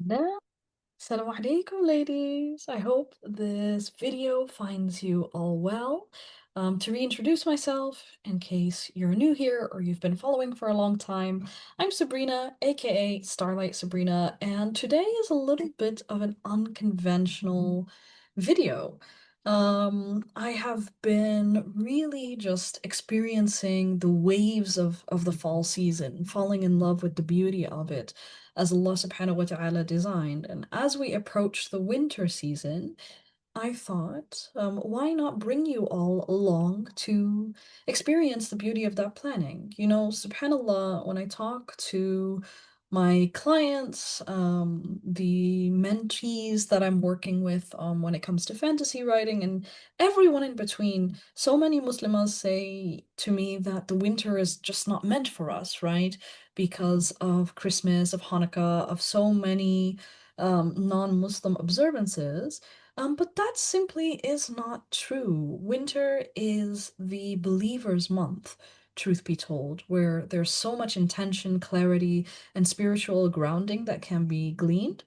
Now, Assalamu alaikum, ladies. I hope this video finds you all well. To reintroduce myself, in case you're new here or you've been following for a long time, I'm Sabrina, aka Starlight Sabrina, and today is a little bit of an unconventional video. I have been really just experiencing the waves of the fall season, falling in love with the beauty of it as Allah subhanahu wa ta'ala designed. And as we approach the winter season, I thought, why not bring you all along to experience the beauty of that planning? You know, subhanAllah, when I talk to my clients, the mentees that I'm working with when it comes to fantasy writing, and everyone in between, so many Muslimas say to me that the winter is just not meant for us, right? Because of Christmas, of Hanukkah, of so many non-Muslim observances. But that simply is not true. Winter is the believer's month, truth be told, where there's so much intention, clarity, and spiritual grounding that can be gleaned.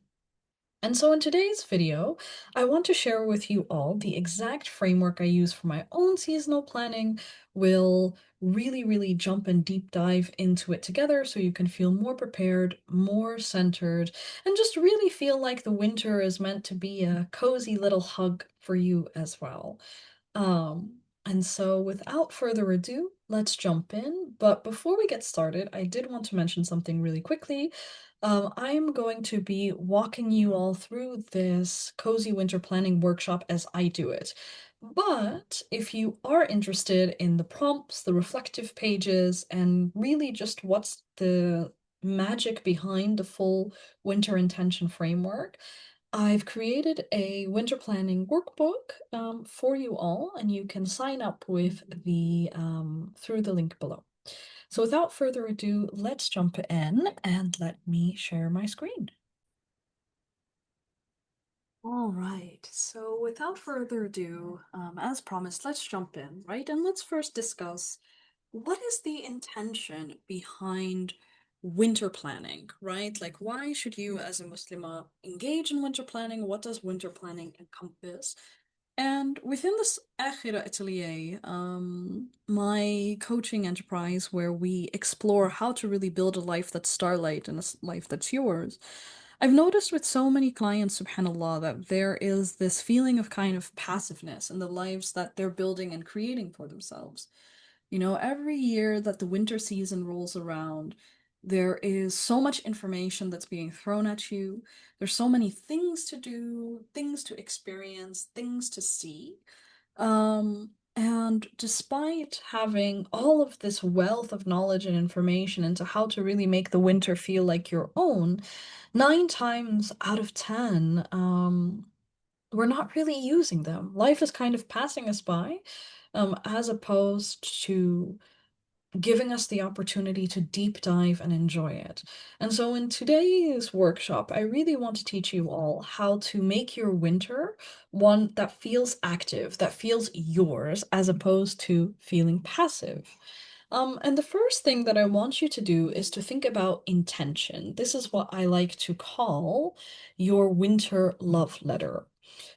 And so in today's video, I want to share with you all the exact framework I use for my own seasonal planning. We'll really jump and deep dive into it together so you can feel more prepared, more centered, and just really feel like the winter is meant to be a cozy little hug for you as well. And so without further ado, let's jump in. But before we get started, I did want to mention something really quickly. I'm going to be walking you all through this cozy winter planning workshop as I do it. But if you are interested in the prompts, the reflective pages, and really just what's the magic behind the full winter intention framework, I've created a winter planning workbook for you all, and you can sign up with the through the link below. So without further ado, let's jump in and let me share my screen. All right, so without further ado, as promised, let's jump in, right? And let's first discuss what is the intention behind winter planning, right? Like, why should you, as a Muslimah, engage in winter planning? What does winter planning encompass? And within this Akhira Atelier, my coaching enterprise where we explore how to really build a life that's starlight and life that's yours, I've noticed with so many clients, subhanAllah, that there is this feeling of kind of passiveness in the lives that they're building and creating for themselves. You know, every year that the winter season rolls around, there is so much information that's being thrown at you. There's so many things to do, things to experience, things to see. And despite having all of this wealth of knowledge and information into how to really make the winter feel like your own, 9 times out of 10, we're not really using them. Life is kind of passing us by, as opposed to giving us the opportunity to deep dive and enjoy it. And so in today's workshop, I really want to teach you all how to make your winter one that feels active, that feels yours, as opposed to feeling passive. And the first thing that I want you to do is to think about intention. This is what I like to call your winter love letter.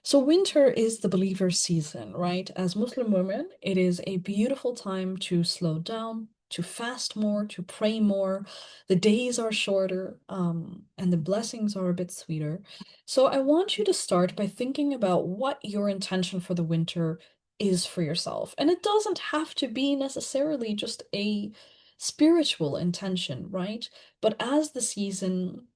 So winter is the believer's season, right? As Muslim women, it is a beautiful time to slow down, to fast more, to pray more. The days are shorter, and the blessings are a bit sweeter. So I want you to start by thinking about what your intention for the winter is for yourself. And it doesn't have to be necessarily just a spiritual intention, right? But as the season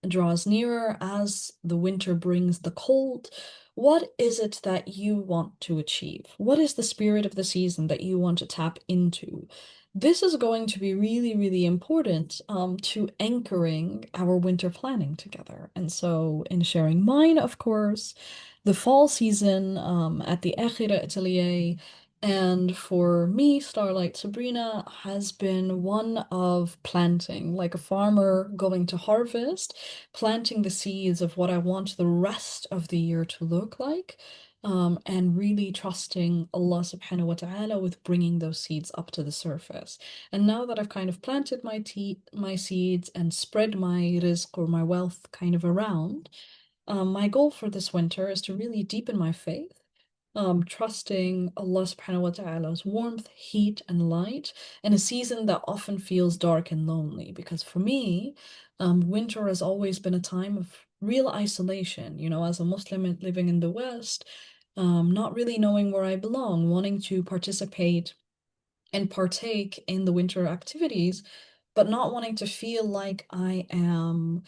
draws nearer, as the winter brings the cold, what is it that you want to achieve? What is the spirit of the season that you want to tap into? This is going to be really important to anchoring our winter planning together. And so in sharing mine, of course, the fall season at the Akhira Atelier and for me, Starlight Sabrina has been one of planting, like a farmer going to harvest, planting the seeds of what I want the rest of the year to look like. and really trusting Allah subhanahu wa ta'ala with bringing those seeds up to the surface. And now that I've kind of planted my seeds and spread my rizq or my wealth kind of around, my goal for this winter is to really deepen my faith, trusting Allah subhanahu wa ta'ala's warmth, heat, and light in a season that often feels dark and lonely. Because for me, winter has always been a time of real isolation. You know, as a Muslim living in the West, not really knowing where I belong, wanting to participate and partake in the winter activities, but not wanting to feel like I am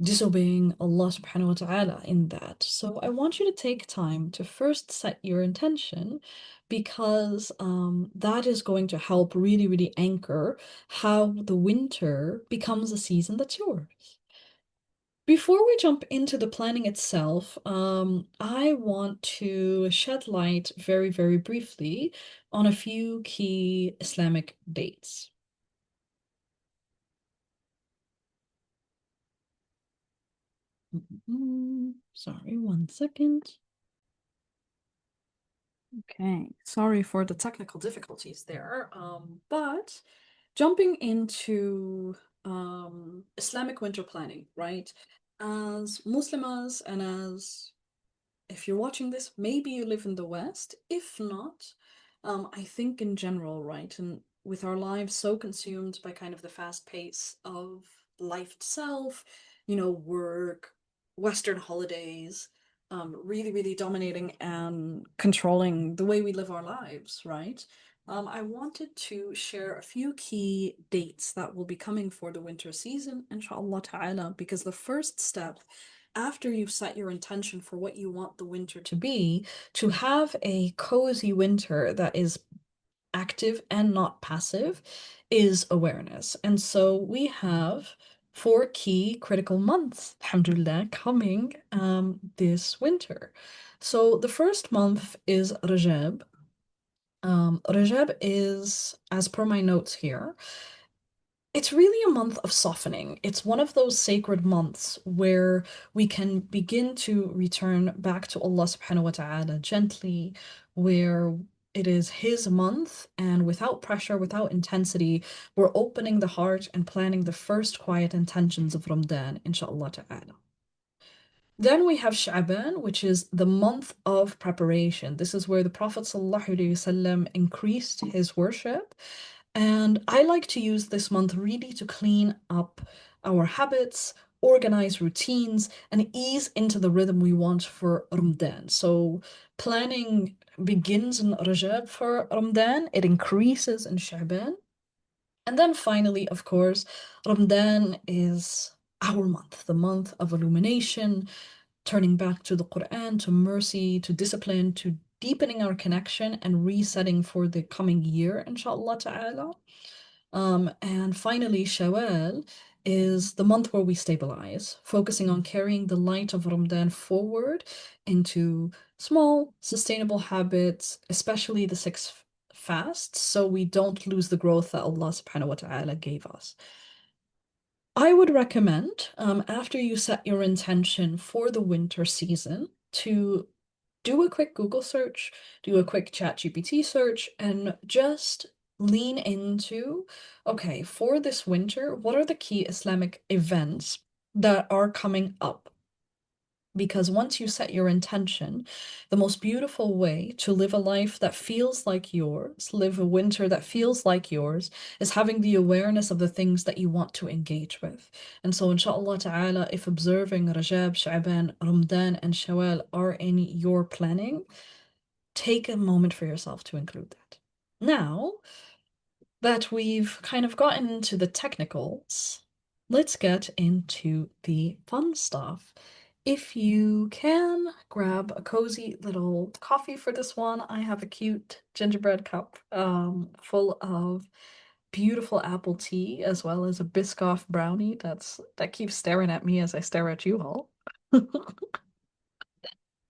disobeying Allah subhanahu wa ta'ala in that. So I want you to take time to first set your intention because that is going to help really, really anchor how the winter becomes a season that's yours. Before we jump into the planning itself, I want to shed light very, very briefly on a few key Islamic dates. Sorry, one second. Okay, sorry for the technical difficulties there. But jumping into Islamic winter planning, right? As Muslimas and as if you're watching this, maybe you live in the West. If not, I think in general, right, and with our lives so consumed by kind of the fast pace of life itself, you know, work, Western holidays, really, really dominating and controlling the way we live our lives, right? I wanted to share a few key dates that will be coming for the winter season, inshallah ta'ala, because the first step after you've set your intention for what you want the winter to be, to have a cozy winter that is active and not passive is awareness. And so we have four key critical months, alhamdulillah, coming this winter. So the first month is Rajab. Rajab is, as per my notes here, it's really a month of softening. It's one of those sacred months where we can begin to return back to Allah subhanahu wa ta'ala gently, where it is His month, and without pressure, without intensity, we're opening the heart and planning the first quiet intentions of Ramadan, inshallah ta'ala. Then we have Sha'ban, which is the month of preparation. This is where the Prophet ﷺ increased his worship. And I like to use this month really to clean up our habits, organize routines, and ease into the rhythm we want for Ramadan. So planning begins in Rajab for Ramadan, it increases in Sha'ban. And then finally, of course, Ramadan is our month, the month of illumination, turning back to the Quran, to mercy, to discipline, to deepening our connection and resetting for the coming year, inshallah ta'ala. And finally, Shawwal is the month where we stabilize, focusing on carrying the light of Ramadan forward into small, sustainable habits, especially the six fasts, so we don't lose the growth that Allah subhanahu wa ta'ala gave us. I would recommend, after you set your intention for the winter season, to do a quick Google search, do a quick ChatGPT search, and just lean into, okay, for this winter, what are the key Islamic events that are coming up? Because once you set your intention, the most beautiful way to live a life that feels like yours, live a winter that feels like yours, is having the awareness of the things that you want to engage with. And so, inshallah ta'ala, if observing Rajab, Sha'ban, Ramadan, and Shawwal are in your planning, take a moment for yourself to include that. Now that we've kind of gotten into the technicals, let's get into the fun stuff. If you can, grab a cozy little coffee for this one. I have a cute gingerbread cup full of beautiful apple tea, as well as a biscoff brownie that keeps staring at me as I stare at you all.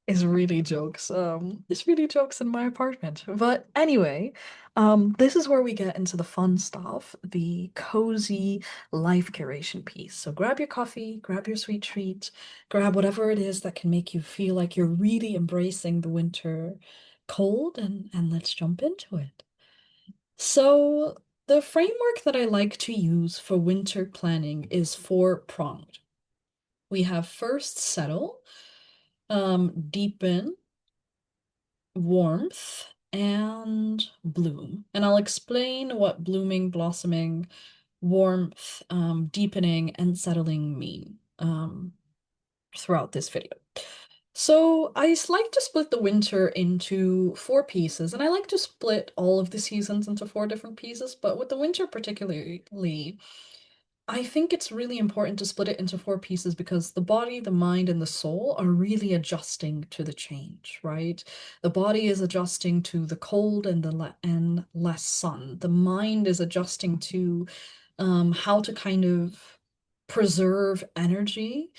is really jokes. It's really jokes in my apartment. But anyway, this is where we get into the fun stuff, the cozy life curation piece. So grab your coffee, grab your sweet treat, grab whatever it is that can make you feel like you're really embracing the winter cold, and let's jump into it. So the framework that I like to use for winter planning is four-pronged. We have first settle, deepen, warmth, and bloom. And I'll explain what blooming, blossoming, warmth, deepening, and settling mean throughout this video. So I like to split the winter into four pieces, and I like to split all of the seasons into four different pieces, but with the winter particularly, I think it's really important to split it into four pieces because the body, the mind, and the soul are really adjusting to the change, right? The body is adjusting to the cold and and less sun. The mind is adjusting to how to kind of preserve energy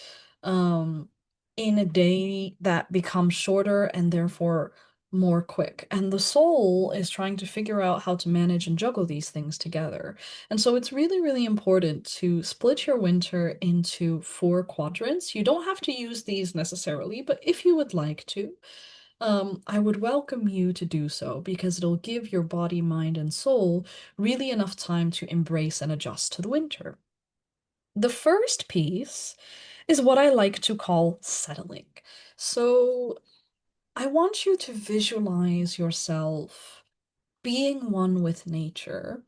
um, in a day that becomes shorter and therefore more quick. And the soul is trying to figure out how to manage and juggle these things together. And so it's really, really important to split your winter into four quadrants. You don't have to use these necessarily, but if you would like to, I would welcome you to do so because it'll give your body, mind, and soul really enough time to embrace and adjust to the winter. The first piece is what I like to call settling. So I want you to visualize yourself being one with nature,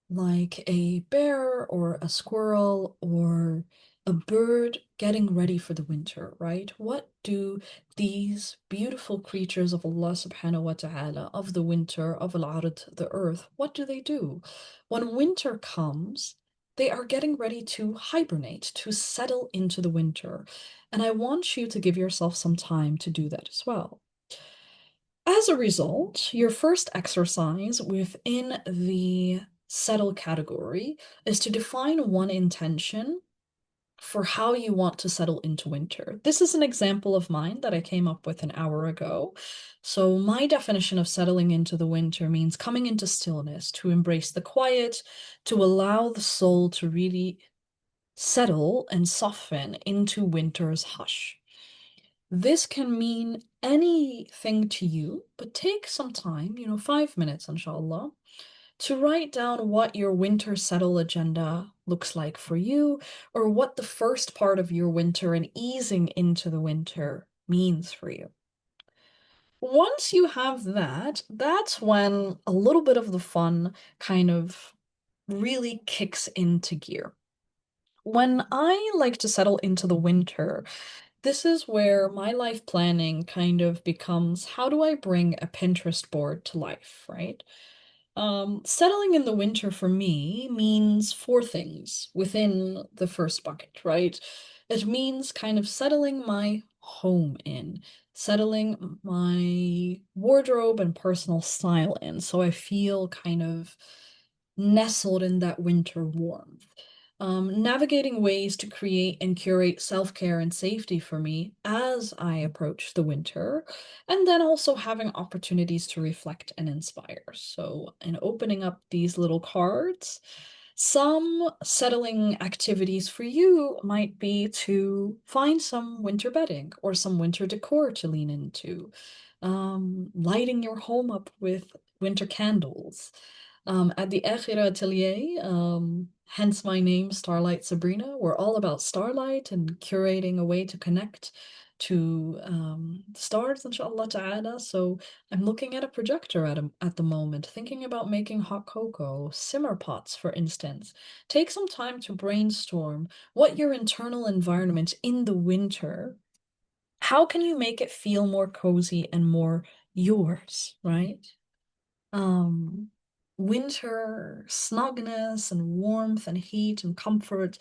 like a bear or a squirrel or a bird getting ready for the winter, right? What do these beautiful creatures of Allah subhanahu wa ta'ala, of the winter, of al-ard, the earth, what do they do? When winter comes, they are getting ready to hibernate, to settle into the winter. And I want you to give yourself some time to do that as well. As a result, your first exercise within the settle category is to define one intention for how you want to settle into winter. This is an example of mine that I came up with an hour ago. So my definition of settling into the winter means coming into stillness, to embrace the quiet, to allow the soul to really settle and soften into winter's hush. This can mean anything to you, but take some time, 5 minutes, inshallah, to write down what your winter settle agenda looks like for you, or what the first part of your winter and easing into the winter means for you. Once you have that, that's when a little bit of the fun kind of really kicks into gear. When I like to settle into the winter, this is where my life planning kind of becomes, how do I bring a Pinterest board to life, right? Settling in the winter for me means four things within the first bucket, right? It means kind of settling my home in, settling my wardrobe and personal style in, so I feel kind of nestled in that winter warmth. Navigating ways to create and curate self-care and safety for me as I approach the winter, and then also having opportunities to reflect and inspire. So, in opening up these little cards, some settling activities for you might be to find some winter bedding or some winter decor to lean into, lighting your home up with winter candles. At the Akhira Atelier, hence my name, Starlight Sabrina, we're all about starlight and curating a way to connect to stars, inshallah ta'ala. So I'm looking at a projector at the moment, thinking about making hot cocoa, simmer pots, for instance. Take some time to brainstorm what your internal environment in the winter, how can you make it feel more cozy and more yours, right? um Winter snugness and warmth and heat and comfort,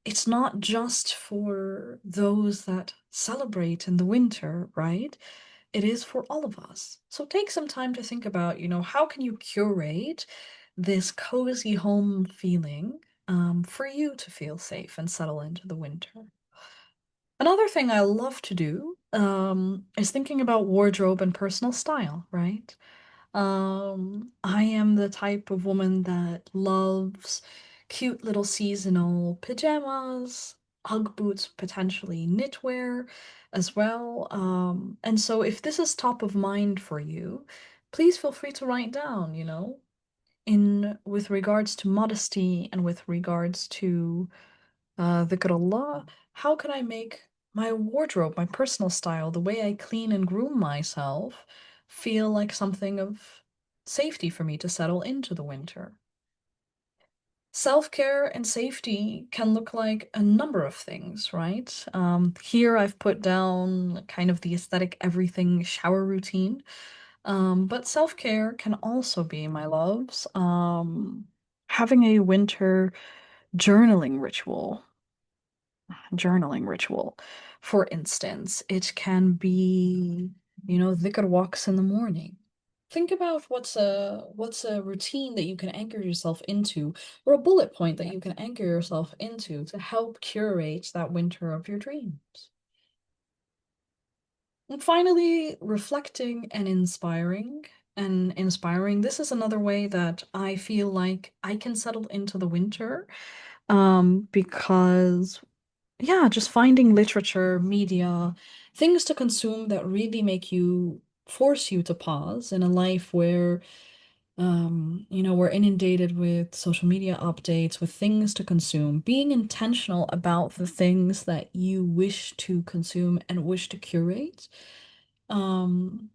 it's not just for those that celebrate in the winter, right? It is for all of us. So take some time to think about, how can you curate this cozy home feeling for you to feel safe and settle into the winter. Another thing I love to do is thinking about wardrobe and personal style, right? I am the type of woman that loves cute little seasonal pajamas, Ugg boots, potentially knitwear as well. And so if this is top of mind for you, please feel free to write down, in with regards to modesty and with regards to dhikrullah, how can I make my wardrobe, my personal style, the way I clean and groom myself, feel like something of safety for me to settle into the winter? Self-care and safety can look like a number of things, right? Here I've put down kind of the aesthetic everything shower routine. But self-care can also be, my loves, having a winter journaling ritual. Journaling ritual. For instance, it can be, dhikr walks in the morning. Think about what's a routine that you can anchor yourself into, or a bullet point that you can anchor yourself into to help curate that winter of your dreams. And finally, reflecting and inspiring. And inspiring, this is another way that I feel like I can settle into the winter. Because yeah, just finding literature, media, things to consume that really make you force you to pause in a life where we're inundated with social media updates, with things to consume. Being intentional about the things that you wish to consume and wish to curate, um,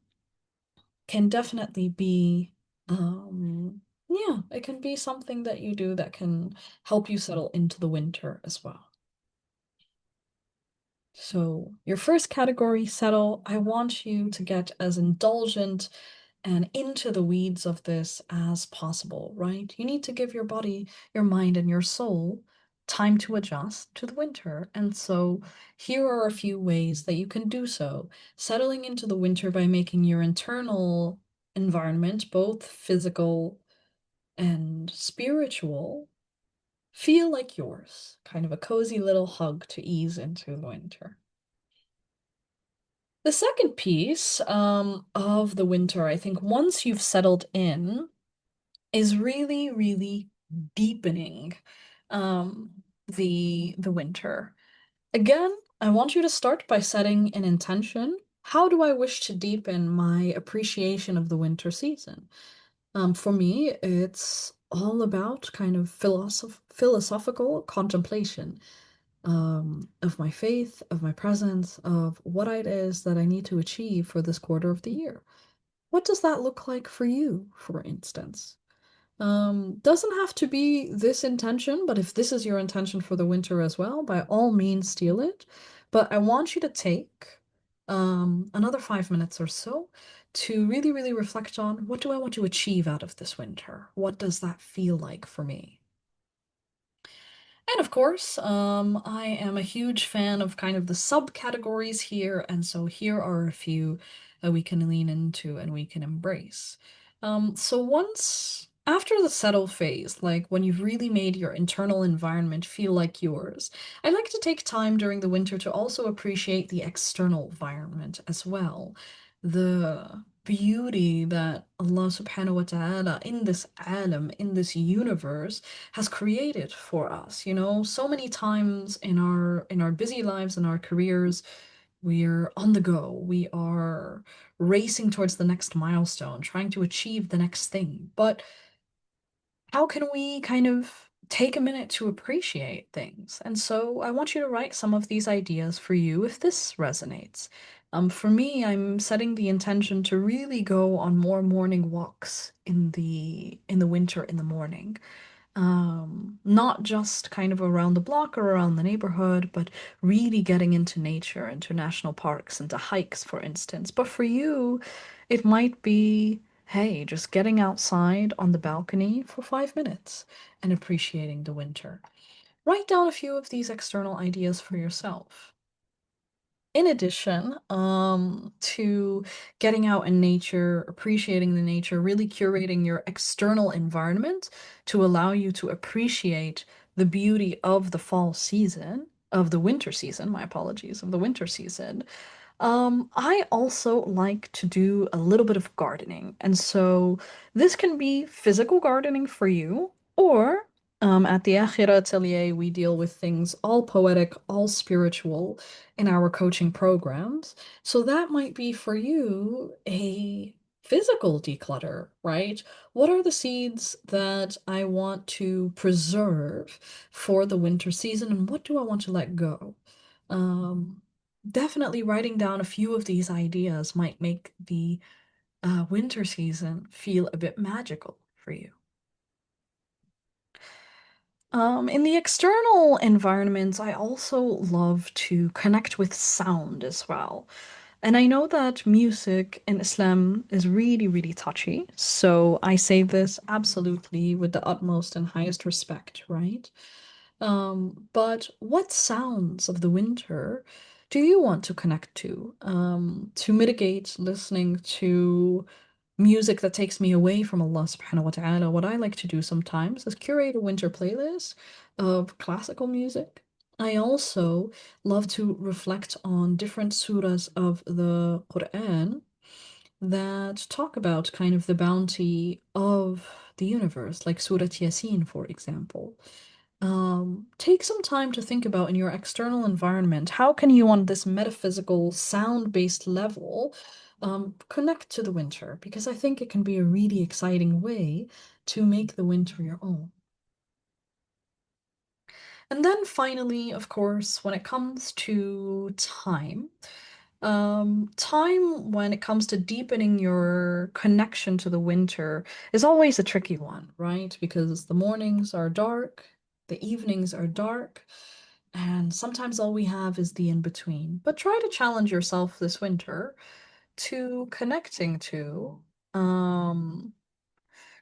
can definitely be, yeah, it can be something that you do that can help you settle into the winter as well. So, your first category, settle, I want you to get as indulgent and into the weeds of this as possible, right? You need to give your body, your mind, and your soul time to adjust to the winter. And so, here are a few ways that you can do so. Settling into the winter by making your internal environment, both physical and spiritual, feel like yours, kind of a cozy little hug to ease into the winter. The second piece of the winter, I think once you've settled in, is really, really deepening the winter. Again, I want you to start by setting an intention. How do I wish to deepen my appreciation of the winter season? For me, it's all about kind of philosophical contemplation of my faith, of my presence, of what it is that I need to achieve for this quarter of the year. What does that look like for you, for instance? Doesn't have to be this intention, but if this is your intention for the winter as well, by all means steal it. But I want you to take another 5 minutes or so to really, really reflect on what do I want to achieve out of this winter? What does that feel like for me? And of course, I am a huge fan of kind of the subcategories here, and so here are a few that we can lean into and we can embrace. So once after the settle phase, like when you've really made your internal environment feel like yours, I like to take time during the winter to also appreciate the external environment as well. The beauty that Allah subhanahu wa ta'ala in this alam, in this universe, has created for us. So many times in our busy lives and our careers, we're on the go. We are racing towards the next milestone, trying to achieve the next thing. But how can we kind of take a minute to appreciate things? And so I want you to write some of these ideas for you if this resonates. For me, I'm setting the intention to really go on more morning walks in the winter in the morning. Not just kind of around the block or around the neighborhood, but really getting into nature, into national parks, into hikes, for instance. But for you, it might be, hey, just getting outside on the balcony for 5 minutes and appreciating the winter. Write down a few of these external ideas for yourself. In addition, to getting out in nature, appreciating the nature, really curating your external environment to allow you to appreciate the beauty of the fall season, of the winter season, my apologies, of the winter season. I also like to do a little bit of gardening, and so this can be physical gardening for you, or at the Akhira Atelier, we deal with things all poetic, all spiritual in our coaching programs. So that might be for you a physical declutter, right? What are the seeds that I want to preserve for the winter season, and what do I want to let go? Um, Definitely writing down a few of these ideas might make the winter season feel a bit magical for you. In the external environments, I also love to connect with sound as well. And I know that music in Islam is really, really touchy. So I say this absolutely with the utmost and highest respect, right? But what sounds of the winter do you want to connect to mitigate listening to music that takes me away from Allah subhanahu wa ta'ala? What I like to do sometimes is curate a winter playlist of classical music. I also love to reflect on different surahs of the Quran that talk about kind of the bounty of the universe, like Surah Yasin, for example. Take some time to think about in your external environment, how can you, on this metaphysical, sound-based level, connect to the winter? Because I think it can be a really exciting way to make the winter your own. And then finally, of course, when it comes to time, time when it comes to deepening your connection to the winter is always a tricky one, right? Because the mornings are dark, the evenings are dark, and sometimes all we have is the in-between. But try to challenge yourself this winter to um,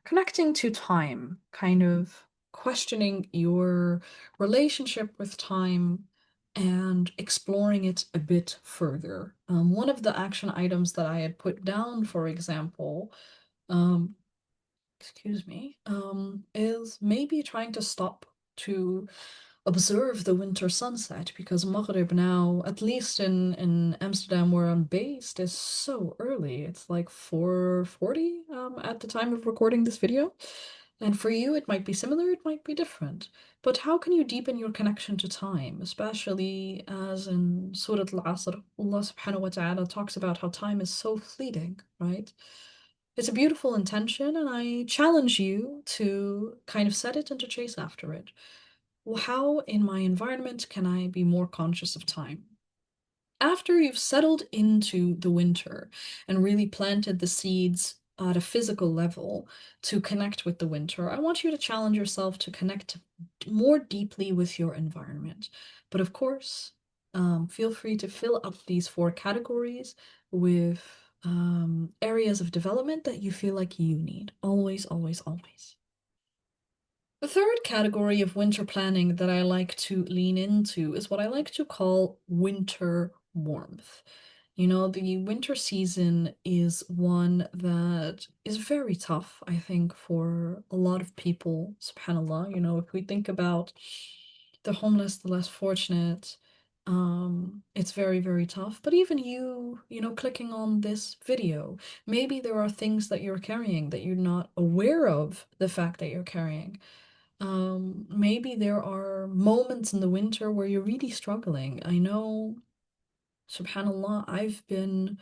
connecting to time, kind of questioning your relationship with time and exploring it a bit further. One of the action items that I had put down, for example, um, excuse me, is maybe trying to stop to observe the winter sunset because Maghrib now, at least in Amsterdam where I'm based, is so early. It's like 4:40 at the time of recording this video. And for you, it might be similar, it might be different. But how can you deepen your connection to time, especially as in Surah Al-Asr, Allah subhanahu wa ta'ala talks about how time is so fleeting, right? It's a beautiful intention, and I challenge you to kind of set it and to chase after it. Well, how in my environment can I be more conscious of time? After you've settled into the winter and really planted the seeds at a physical level to connect with the winter, I want you to challenge yourself to connect more deeply with your environment. But of course, feel free to fill up these four categories with areas of development that you feel like you need. Always, always, always. The third category of winter planning that I like to lean into is what I like to call winter warmth. You know, the winter season is one that is very tough, I think, for a lot of people, subhanAllah. You know, if we think about the homeless, the less fortunate, it's very, very tough. But even you know, clicking on this video, maybe there are things that you're carrying that you're not aware of the fact that you're carrying. Maybe there are moments in the winter where you're really struggling. I know, subhanallah, I've been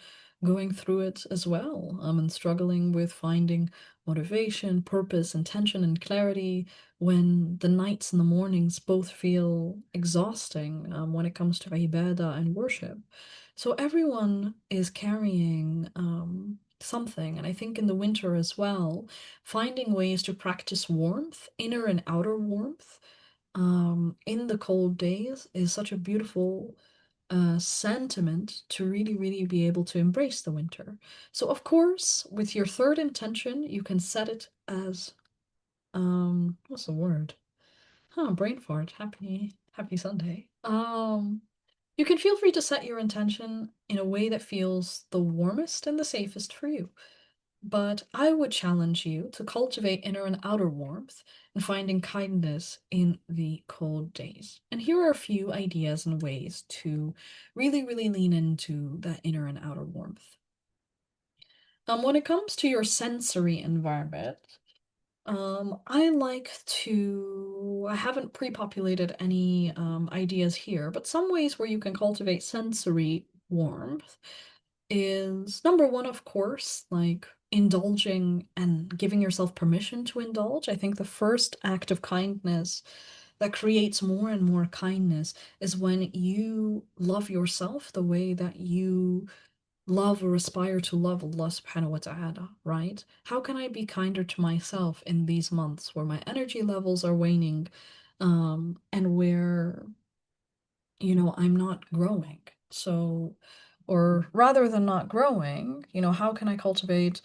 going through it as well. And struggling with finding motivation, purpose, intention, and clarity when the nights and the mornings both feel exhausting, when it comes to ibadah and worship. So everyone is carrying something, and I think in the winter as well, finding ways to practice warmth, inner and outer warmth, in the cold days is such a beautiful sentiment to really, really be able to embrace the winter. So, of course, with your third intention, you can set it as what's the word? Huh, brain fart. Happy Sunday. You can feel free to set your intention in a way that feels the warmest and the safest for you. But I would challenge you to cultivate inner and outer warmth and finding kindness in the cold days. And here are a few ideas and ways to really, really lean into that inner and outer warmth. When it comes to your sensory environment, I haven't pre-populated any ideas here, but some ways where you can cultivate sensory warmth is number one, of course, like indulging and giving yourself permission to indulge. I think the first act of kindness that creates more and more kindness is when you love yourself the way that you love or aspire to love Allah subhanahu wa ta'ala, right? How can I be kinder to myself in these months where my energy levels are waning, and where, I'm not growing? So, or rather than not growing, how can I cultivate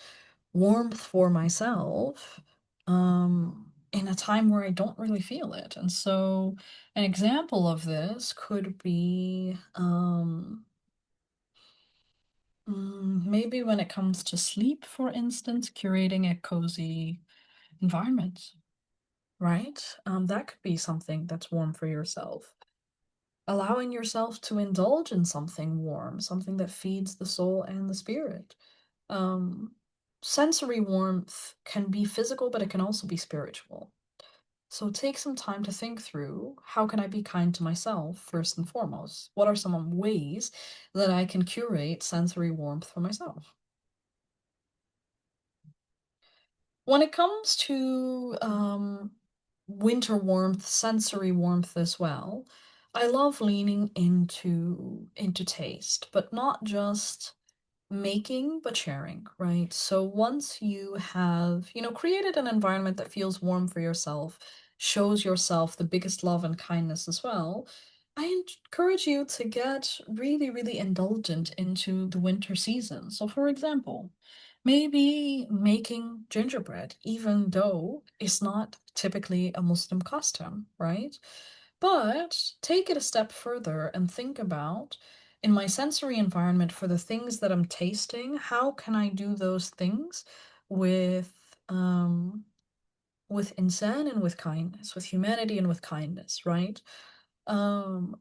warmth for myself, in a time where I don't really feel it? And so, an example of this could be, maybe when it comes to sleep, for instance, curating a cozy environment, right? That could be something that's warm for yourself. Allowing yourself to indulge in something warm, something that feeds the soul and the spirit. Um, Sensory warmth can be physical, but it can also be spiritual. So take some time to think through, how can I be kind to myself first and foremost? What are some ways that I can curate sensory warmth for myself? When it comes to winter warmth, sensory warmth as well, I love leaning into taste, but not just making, but sharing, right? So once you have, created an environment that feels warm for yourself, shows yourself the biggest love and kindness as well, I encourage you to get really, really indulgent into the winter season. So, for example, maybe making gingerbread, even though it's not typically a Muslim custom, right? But take it a step further and think about, in my sensory environment, for the things that I'm tasting, how can I do those things with with insan and with kindness, with humanity and with kindness, right?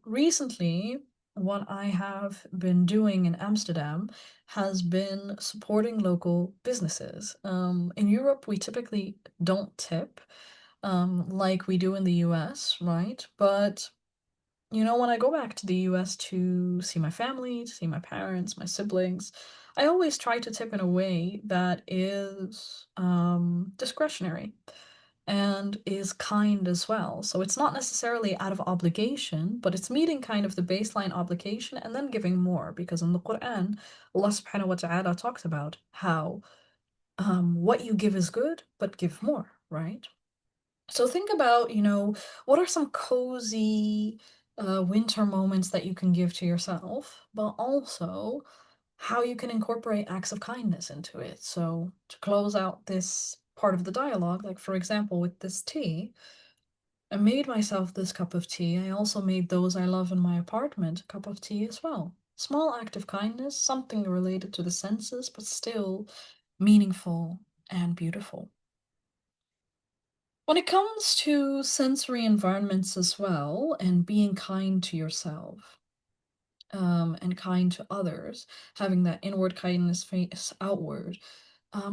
Recently, what I have been doing in Amsterdam has been supporting local businesses. In Europe, we typically don't tip, like we do in the US, right? But when I go back to the US to see my family, to see my parents, my siblings, I always try to tip in a way that is discretionary and is kind as well. So it's not necessarily out of obligation, but it's meeting kind of the baseline obligation and then giving more. Because in the Quran, Allah subhanahu wa ta'ala talks about how what you give is good, but give more, right? So think about, what are some cozy winter moments that you can give to yourself, but also how you can incorporate acts of kindness into it. So to close out this part of the dialogue, like for example, with this tea, I made myself this cup of tea. I also made those I love in my apartment a cup of tea as well. Small act of kindness, something related to the senses, but still meaningful and beautiful. When it comes to sensory environments as well, and being kind to yourself, and kind to others, having that inward kindness face outward,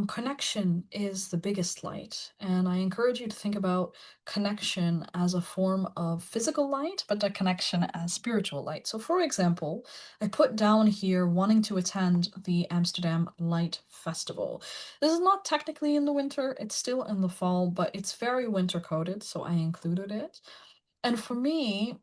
connection is the biggest light. And I encourage you to think about connection as a form of physical light, but a connection as spiritual light. So, for example, I put down here wanting to attend the Amsterdam Light Festival. This is not technically in the winter, it's still in the fall, but it's very winter coded, so I included it. And for me,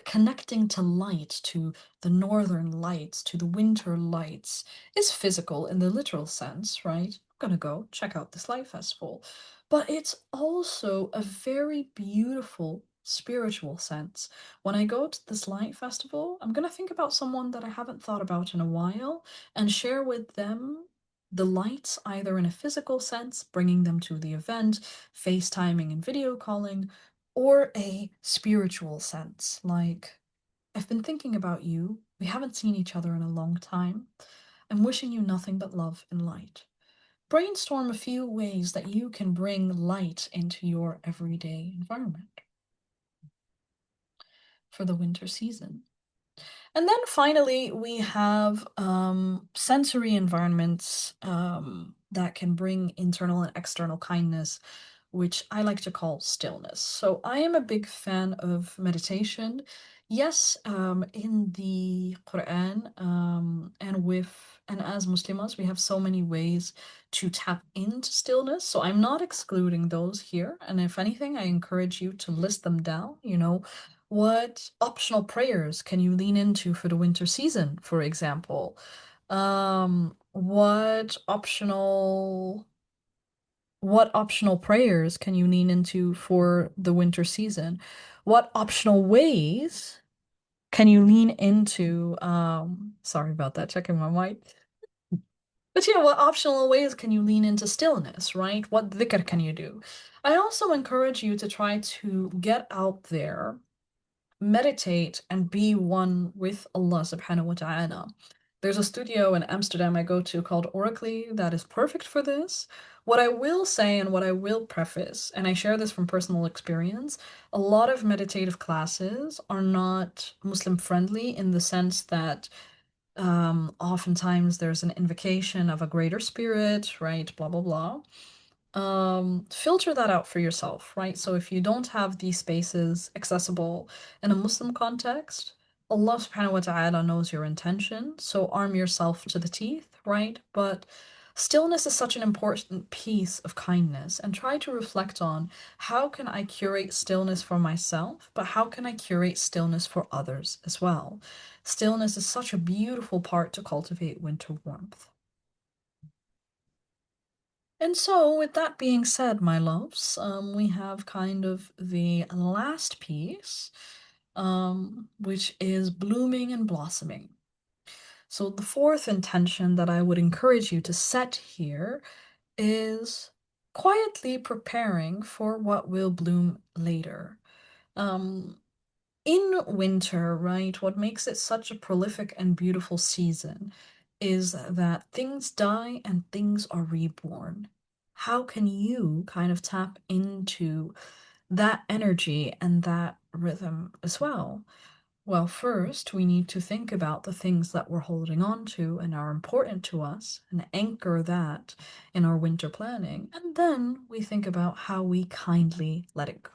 connecting to light, to the northern lights, to the winter lights, is physical in the literal sense, right? I'm gonna go check out this light festival. But it's also a very beautiful spiritual sense. When I go to this light festival, I'm gonna think about someone that I haven't thought about in a while and share with them the lights, either in a physical sense, bringing them to the event, FaceTiming and video calling, or a spiritual sense, like, I've been thinking about you. We haven't seen each other in a long time. and wishing you nothing but love and light. Brainstorm a few ways that you can bring light into your everyday environment for the winter season. And then finally, we have sensory environments that can in internal and external kindness, which I like to call stillness. So I am a big fan of meditation. Yes, in the Quran, and as Muslims, we have so many ways to tap into stillness. So I'm not excluding those here. And if anything, I encourage you to list them down. What optional prayers can you lean into for the winter season, for example? What optional prayers can you lean into for the winter season? What optional ways can you lean into, sorry about that, checking my mic. But yeah, what optional ways can you lean into stillness, right? What dhikr can you do? I also encourage you to try to get out there, meditate, and be one with Allah subhanahu wa ta'ala. There's a studio in Amsterdam I go to called Oracle that is perfect for this. What I will say and what I will preface, and I share this from personal experience, a lot of meditative classes are not Muslim friendly in the sense that oftentimes there's an invocation of a greater spirit, right? Blah, blah, blah. Filter that out for yourself, right? So if you don't have these spaces accessible in a Muslim context, Allah subhanahu wa ta'ala knows your intention, so arm yourself to the teeth, right? But stillness is such an important piece of kindness, and try to reflect on how can I curate stillness for myself, but how can I curate stillness for others as well? Stillness is such a beautiful part to cultivate winter warmth. And so, with that being said, my loves, we have kind of the last piece, which is blooming and blossoming. So, the fourth intention that I would encourage you to set here is quietly preparing for what will bloom later. Um, in winter, right, what makes it such a prolific and beautiful season is that things die and things are reborn. How can you kind of tap into that energy and that rhythm as well? Well, first, we need to think about the things that we're holding on to and are important to us and anchor that in our winter planning. And then we think about how we kindly let it go.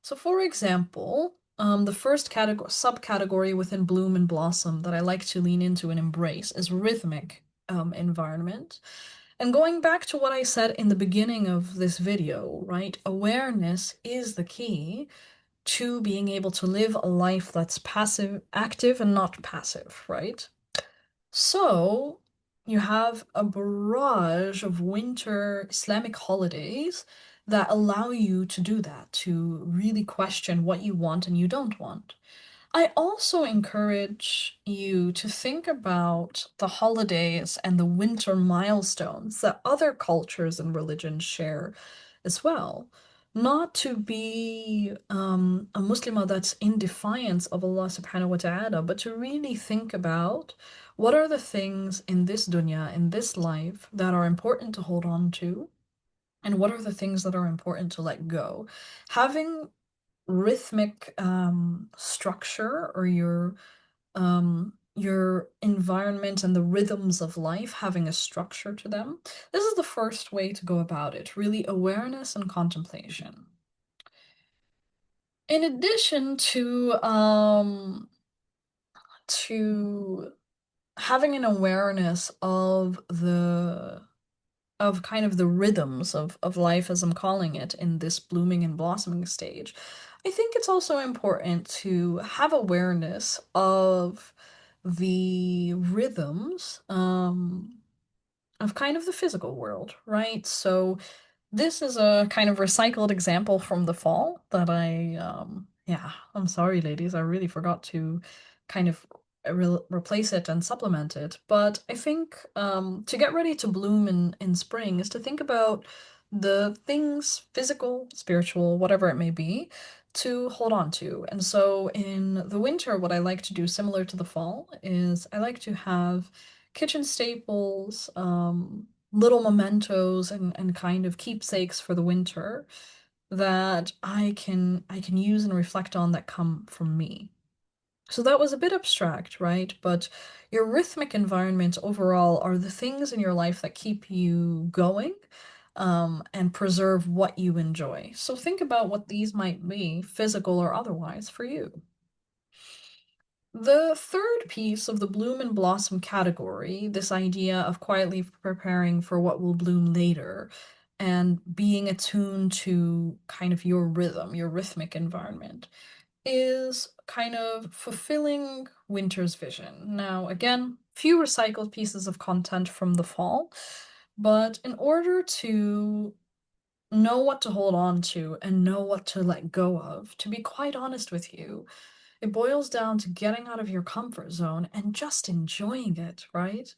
So for example, the first subcategory within bloom and blossom that I like to lean into and embrace is rhythmic environment. And going back to what I said in the beginning of this video, right? Awareness is the key to being able to live a life that's active and not passive, right? So you have a barrage of winter Islamic holidays that allow you to do that, to really question what you want and you don't want. I also encourage you to think about the holidays and the winter milestones that other cultures and religions share as well. Not to be a Muslimah that's in defiance of Allah subhanahu wa ta'ala, but to really think about what are the things in this dunya, in this life, that are important to hold on to, and what are the things that are important to let go. Having rhythmic structure, or your environment and the rhythms of life having a structure to them. This is the first way to go about it, really awareness and contemplation. In addition to having an awareness of kind of the rhythms of life, as I'm calling it, in this blooming and blossoming stage, I think it's also important to have awareness of the rhythms of kind of the physical world, right? So this is a kind of recycled example from the fall that yeah, I'm sorry, ladies, I really forgot to kind of replace it and supplement it. But I think to get ready to bloom in spring is to think about the things, physical, spiritual, whatever it may be, to hold on to. And so in the winter, what I like to do, similar to the fall, is I like to have kitchen staples, little mementos and kind of keepsakes for the winter that I can use and reflect on that come from me. So that was a bit abstract, right? But your rhythmic environment overall are the things in your life that keep you going, and preserve what you enjoy. So think about what these might be, physical or otherwise, for you. The third piece of the bloom and blossom category, this idea of quietly preparing for what will bloom later and being attuned to kind of your rhythm, your rhythmic environment, is kind of fulfilling winter's vision. Now, again, few recycled pieces of content from the fall, but in order to know what to hold on to and know what to let go of, to be quite honest with you, it boils down to getting out of your comfort zone and just enjoying it, right?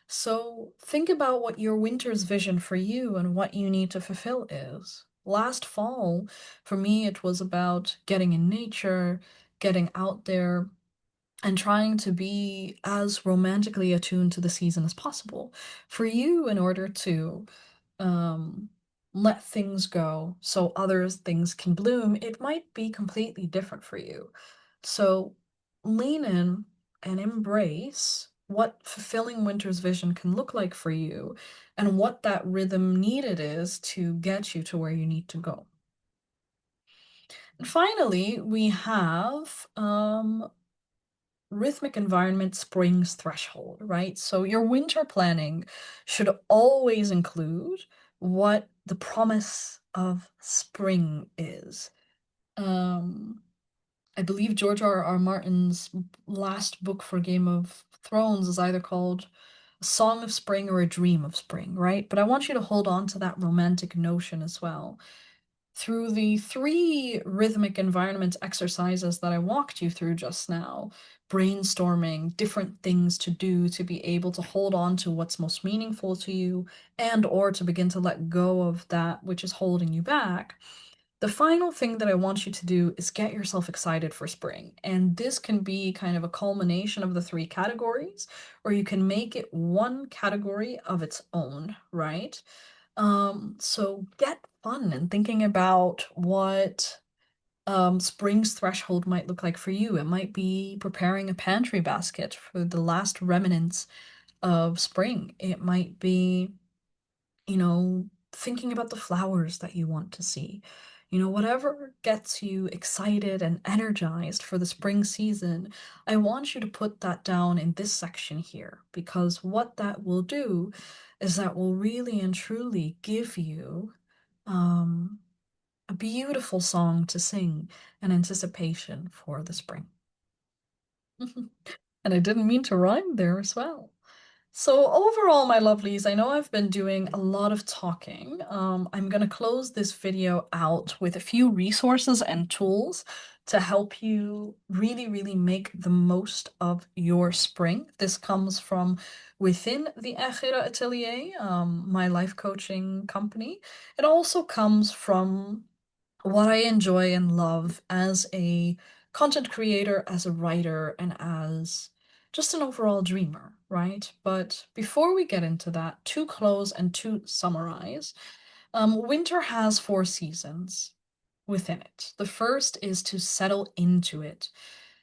So think about what your winter's vision for you and what you need to fulfill is. Last fall, for me, it was about getting in nature, getting out there, and trying to be as romantically attuned to the season as possible. For you, in order to um, let things go so other things can bloom, it might be completely different for you. So lean in and embrace what fulfilling winter's vision can look like for you and what that rhythm needed is to get you to where you need to go. And finally, we have rhythmic environment springs threshold, right? So your winter planning should always include what the promise of spring is. Um, I believe George R. Martin's last book for Game of Thrones is either called A Song of Spring or A Dream of Spring, right? But I want you to hold on to that romantic notion as well. Through the three rhythmic environment exercises that I walked you through just now, brainstorming different things to do to be able to hold on to what's most meaningful to you and or to begin to let go of that which is holding you back. The final thing that I want you to do is get yourself excited for spring. And this can be kind of a culmination of the three categories, or you can make it one category of its own, right? So get fun and thinking about what spring's threshold might look like for you. It might be preparing a pantry basket for the last remnants of spring. It might be, thinking about the flowers that you want to see. Whatever gets you excited and energized for the spring season, I want you to put that down in this section here, because what that will do is that will really and truly give you um, a beautiful song to sing in anticipation for the spring. And I didn't mean to rhyme there as well. So overall, my lovelies, I know I've been doing a lot of talking. I'm going to close this video out with a few resources and tools to help you really, really make the most of your spring. This comes from within the Akhira Atelier, my life coaching company. It also comes from what I enjoy and love as a content creator, as a writer, and as just an overall dreamer, right? But before we get into that, to close and to summarize, winter has four seasons within it. The first is to settle into it.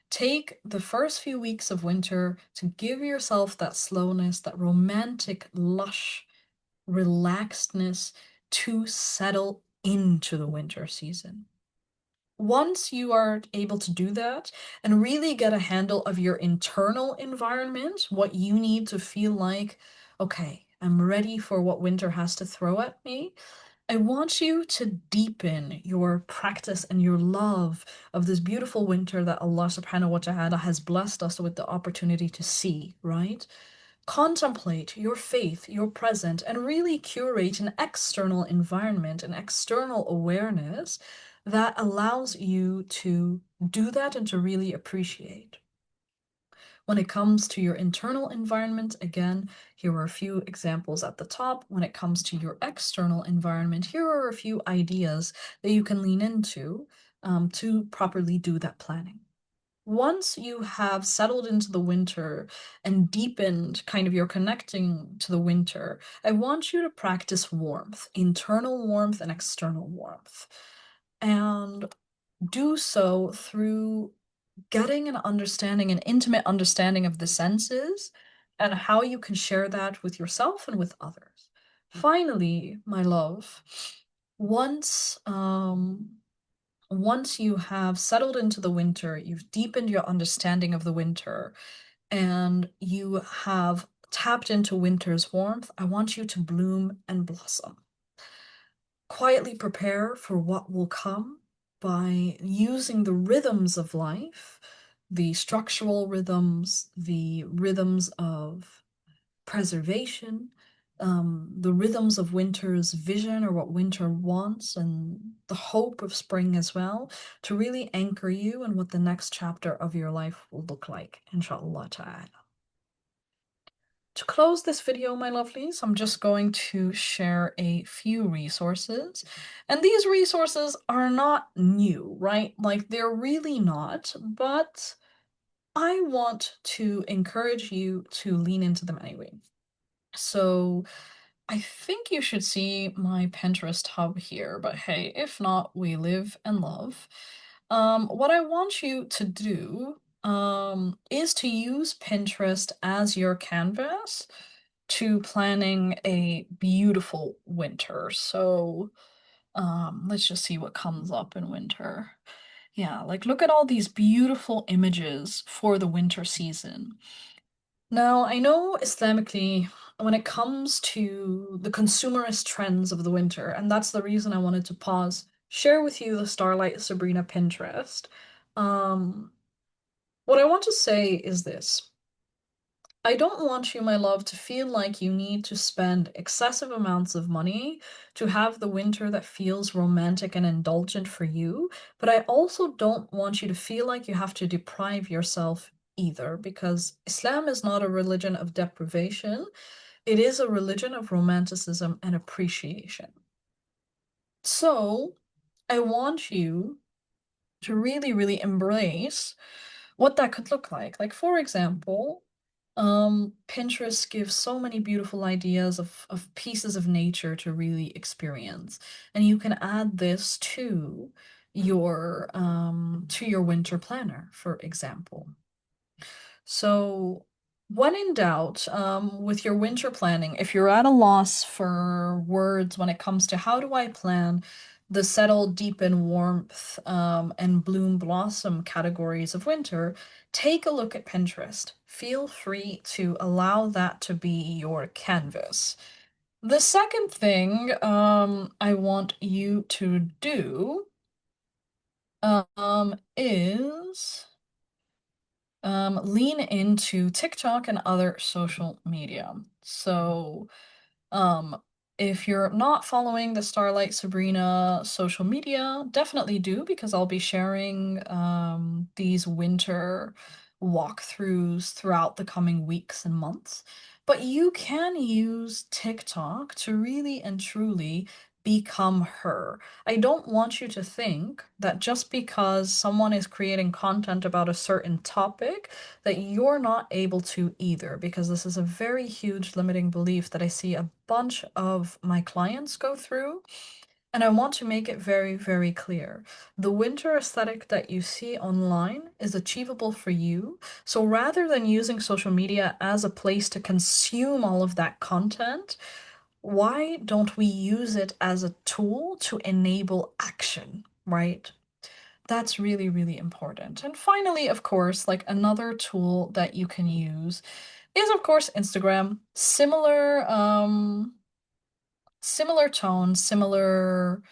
Take the first few weeks of winter to give yourself that slowness, that romantic, lush relaxedness to settle into the winter season. Once you are able to do that and really get a handle of your internal environment, what you need to feel like, okay, I'm ready for what winter has to throw at me, I want you to deepen your practice and your love of this beautiful winter that Allah subhanahu wa ta'ala has blessed us with the opportunity to see, right? Contemplate your faith, your present, and really curate an external environment, an external awareness that allows you to do that and to really appreciate. When it comes to your internal environment, again, here are a few examples at the top. When it comes to your external environment, here are a few ideas that you can lean into. to properly do that planning. Once you have settled into the winter and deepened kind of your connecting to the winter, I want you to practice warmth, internal warmth and external warmth. And do so through getting an understanding, an intimate understanding of the senses and how you can share that with yourself and with others. Finally, my love, once once you have settled into the winter, you've deepened your understanding of the winter, and you have tapped into winter's warmth, I want you to bloom and blossom. Quietly prepare for what will come by using the rhythms of life, the structural rhythms, the rhythms of preservation, the rhythms of winter's vision or what winter wants, and the hope of spring as well, to really anchor you in what the next chapter of your life will look like, inshallah ta'ala. To close this video, my lovelies, I'm just going to share a few resources. And these resources are not new, right? Like, they're really not, but I want to encourage you to lean into them anyway. So I think you should see my Pinterest hub here, but hey, if not, we live and love. What I want you to do is to use Pinterest as your canvas to planning a beautiful winter. So let's just see what comes up in winter. Yeah, like look at all these beautiful images for the winter season. Now, I know Islamically, when it comes to the consumerist trends of the winter, and that's the reason I wanted to pause, share with you the Starlight Sabrina Pinterest. Um, what I want to say is this. I don't want you, my love, to feel like you need to spend excessive amounts of money to have the winter that feels romantic and indulgent for you, but I also don't want you to feel like you have to deprive yourself either, because Islam is not a religion of deprivation. It is a religion of romanticism and appreciation. So I want you to really, really embrace what that could look like. Like, for example, Pinterest gives so many beautiful ideas of pieces of nature to really experience. And you can add this to your winter planner, for example. So when in doubt, with your winter planning, if you're at a loss for words when it comes to how do I plan the settle, deepen, warmth, and bloom, blossom categories of winter, take a look at Pinterest. Feel free to allow that to be your canvas. The second thing, I want you to do, is lean into TikTok and other social media. So, um, if you're not following the Starlight Sabrina social media, definitely do, because I'll be sharing these winter walkthroughs throughout the coming weeks and months. But you can use TikTok to really and truly become her. I don't want you to think that just because someone is creating content about a certain topic, that you're not able to either, because this is a very huge limiting belief that I see a bunch of my clients go through. And I want to make it very, very clear. The winter aesthetic that you see online is achievable for you. So rather than using social media as a place to consume all of that content, why don't we use it as a tool to enable action, right? That's really, really important. And finally, of course, like another tool that you can use is, of course, Instagram. Similar tone, similar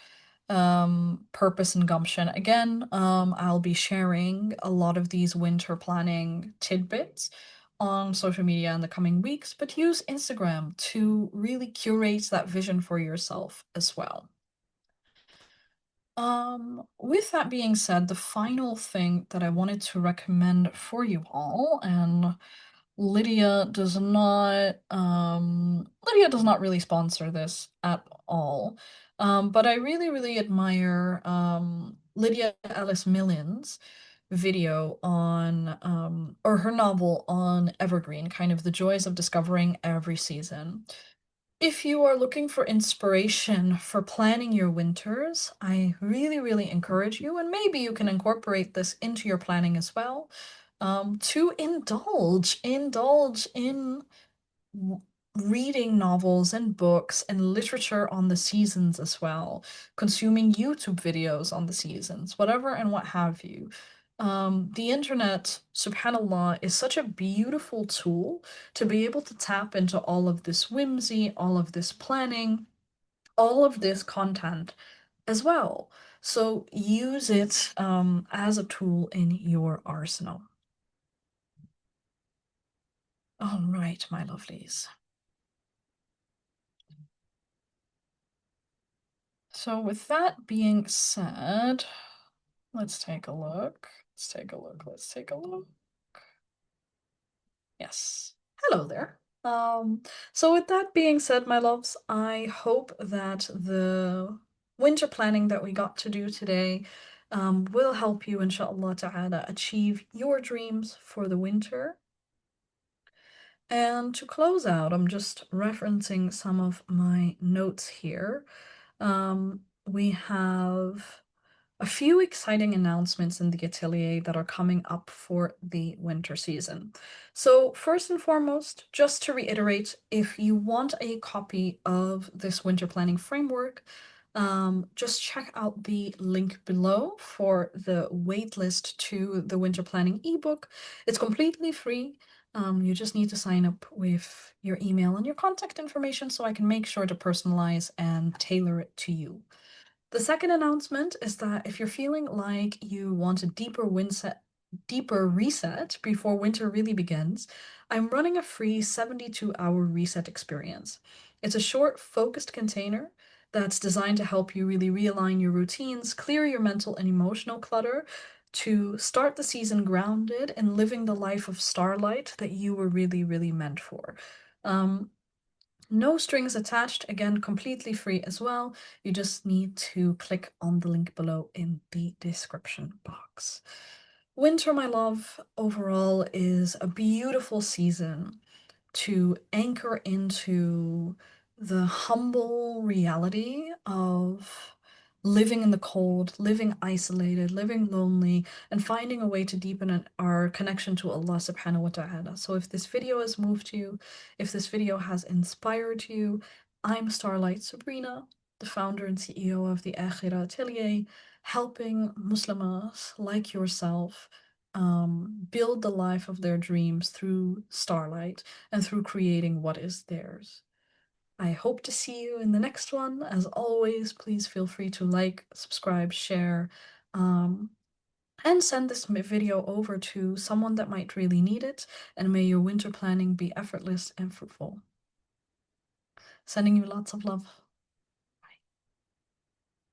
purpose and gumption. Again, I'll be sharing a lot of these winter planning tidbits on social media in the coming weeks, but use Instagram to really curate that vision for yourself as well. With that being said, the final thing that I wanted to recommend for you all, and Lydia does not really sponsor this at all. But I really, really admire Lydia Alice Million's video on, or her novel on Evergreen, kind of the joys of discovering every season. If you are looking for inspiration for planning your winters, I really, really encourage you, and maybe you can incorporate this into your planning as well, to indulge in reading novels and books and literature on the seasons as well, consuming YouTube videos on the seasons, whatever and what have you. The internet, subhanAllah, is such a beautiful tool to be able to tap into all of this whimsy, all of this planning, all of this content as well. So use it as a tool in your arsenal. All right, my lovelies. So with that being said, let's take a look. Let's take a look. Let's take a look. Yes. Hello there. So with that being said, my loves, I hope that the winter planning that we got to do today will help you, inshallah ta'ala, achieve your dreams for the winter. And to close out, I'm just referencing some of my notes here. We have a few exciting announcements in the atelier that are coming up for the winter season. So first and foremost, just to reiterate, if you want a copy of this winter planning framework, just check out the link below for the waitlist to the winter planning ebook. It's completely free. You just need to sign up with your email and your contact information so I can make sure to personalize and tailor it to you. The second announcement is that if you're feeling like you want a deeper reset before winter really begins, I'm running a free 72-hour reset experience. It's a short, focused container that's designed to help you really realign your routines, clear your mental and emotional clutter, to start the season grounded and living the life of starlight that you were really, really meant for. No strings attached, again, completely free as well. You just need to click on the link below in the description box. Winter, my love, overall is a beautiful season to anchor into the humble reality of living in the cold, living isolated, living lonely, and finding a way to deepen our connection to Allah subhanahu wa ta'ala. So if this video has moved you, if this video has inspired you, I'm Starlight Sabrina, the founder and CEO of the Akhira Atelier, helping Muslimahs like yourself build the life of their dreams through starlight and through creating what is theirs. I hope to see you in the next one. As always, please feel free to like, subscribe, share, and send this video over to someone that might really need it. And may your winter planning be effortless and fruitful. Sending you lots of love.